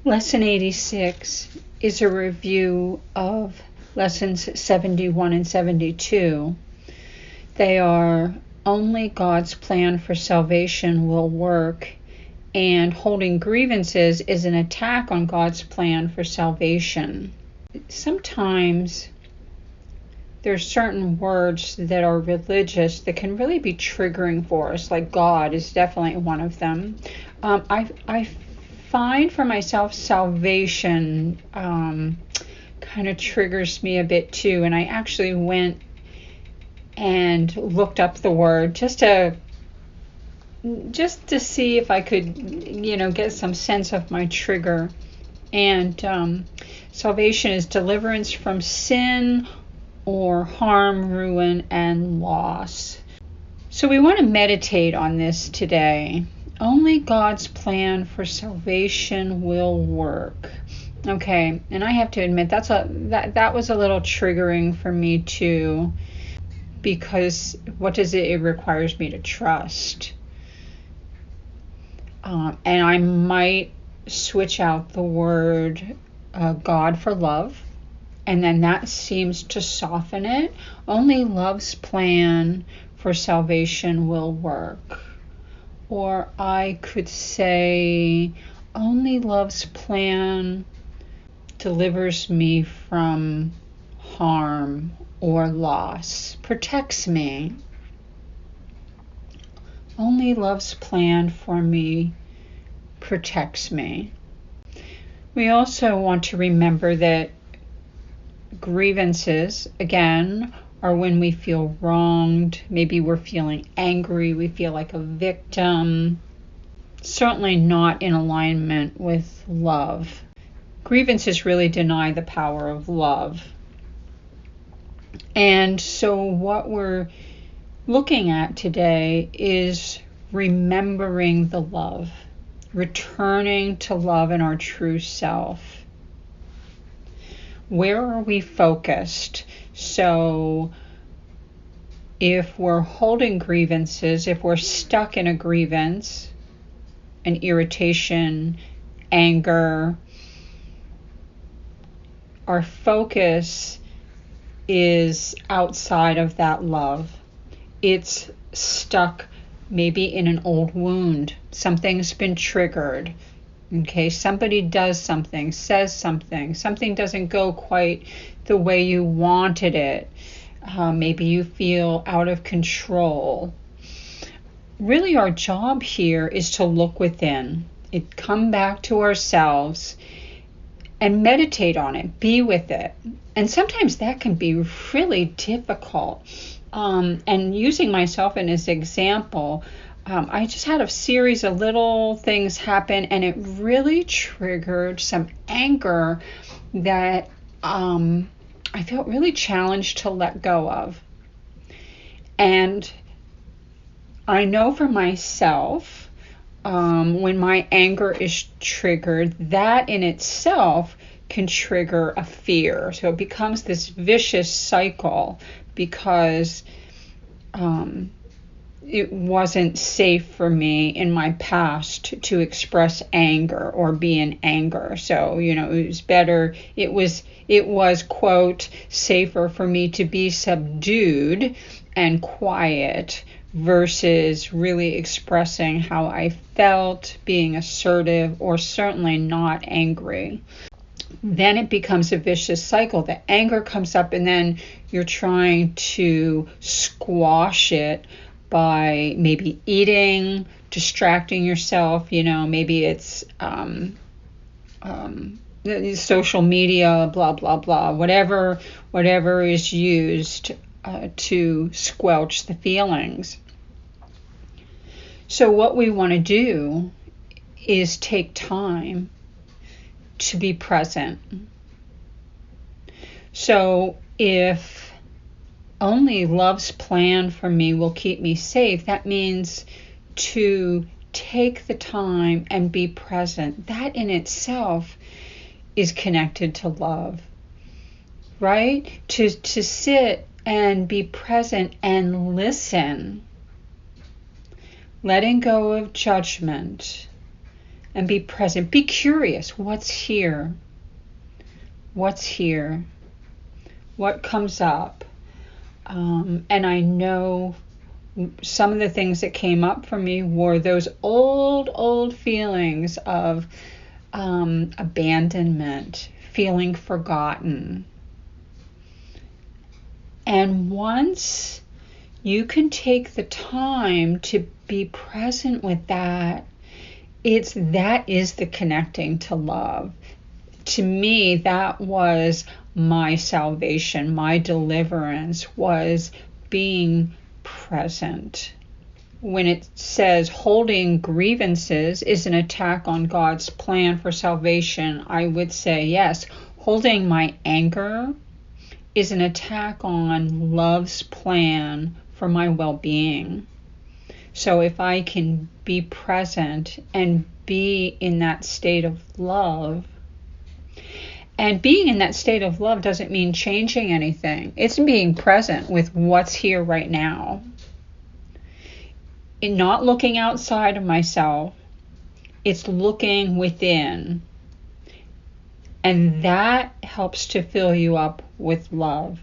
Lesson 86 is a review of lessons 71 and 72. They are only God's plan for salvation will work, and holding grievances is an attack on God's plan for salvation. Sometimes there's certain words that are religious that can really be triggering for us, like God is definitely one of them. I find for myself salvation kind of triggers me a bit too, and I actually went and looked up the word just to see if I could get some sense of my trigger. And salvation is deliverance from sin or harm, ruin, and loss. So we want to meditate on this today. Only God's plan for salvation will work. Okay, and I have to admit that was a little triggering for me too, because what does it? It requires me to trust, and I might switch out the word God for love, and then that seems to soften it. Only love's plan for salvation will work. Or I could say, only love's plan delivers me from harm or loss, protects me. Only love's plan for me protects me. We also want to remember that grievances, again, are when we feel wronged. Maybe we're feeling angry, we feel like a victim. Certainly not in alignment with love. Grievances really deny the power of love. And so what we're looking at today is remembering the love, returning to love in our true self. Where are we focused? So if we're holding grievances, if we're stuck in a grievance, an irritation, anger, our focus is outside of that love. It's stuck maybe in an old wound. Something's been triggered. Okay, somebody does something, says something, something doesn't go quite the way you wanted it. Maybe you feel out of control. Really, our job here is to look within, come back to ourselves and meditate on it, be with it. And sometimes that can be really difficult. And using myself in as example, I just had a series of little things happen, and it really triggered some anger that I felt really challenged to let go of. And I know for myself, when my anger is triggered, that in itself can trigger a fear. So it becomes this vicious cycle because it wasn't safe for me in my past to express anger or be in anger. So, it was better. It was, quote, safer for me to be subdued and quiet versus really expressing how I felt, being assertive, or certainly not angry. Then it becomes a vicious cycle. The anger comes up, and then you're trying to squash it by maybe eating, distracting yourself. Maybe it's social media, blah, blah, blah, whatever is used to squelch the feelings. So what we want to do is take time to be present. So if only love's plan for me will keep me safe, that means to take the time and be present. That in itself is connected to love, right? To sit and be present and listen, letting go of judgment, and be present. Be curious. What's here? What's here? What comes up? And I know some of the things that came up for me were those old feelings of abandonment, feeling forgotten. And once you can take the time to be present with that, that is the connecting to love. To me, that was my salvation, my deliverance, was being present. When it says holding grievances is an attack on God's plan for salvation, I would say yes. Holding my anger is an attack on love's plan for my well-being. So if I can be present and be in that state of love, and being in that state of love doesn't mean changing anything. It's being present with what's here right now. In not looking outside of myself, it's looking within. And that helps to fill you up with love.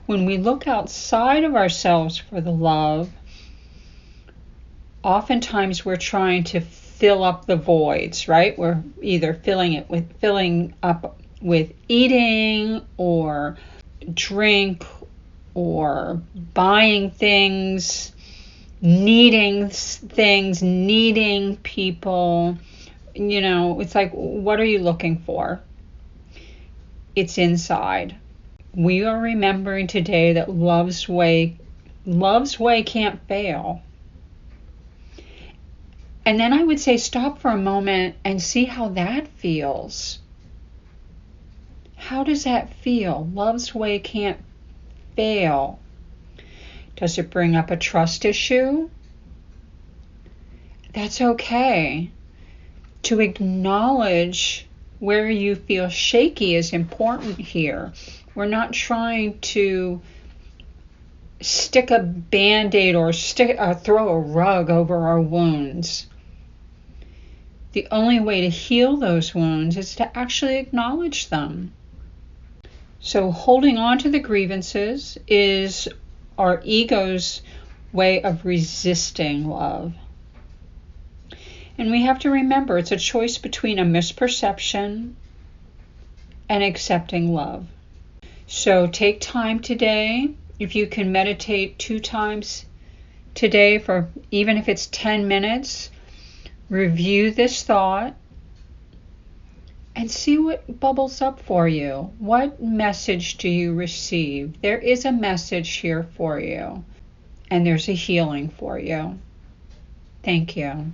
When we look outside of ourselves for the love, oftentimes we're trying to fill up the voids, right? We're either filling up with eating or drink or buying things, needing things, needing people. It's like, what are you looking for? It's inside. We are remembering today that love's way can't fail. And then I would say stop for a moment and see how that feels. How does that feel? Love's way can't fail. Does it bring up a trust issue? That's okay. To acknowledge where you feel shaky is important here. We're not trying to stick a Band-Aid or throw a rug over our wounds. The only way to heal those wounds is to actually acknowledge them. So holding on to the grievances is our ego's way of resisting love. And we have to remember it's a choice between a misperception and accepting love. So take time today. If you can meditate 2 times today for even if it's 10 minutes, review this thought and see what bubbles up for you. What message do you receive? There is a message here for you, and there's a healing for you. Thank you.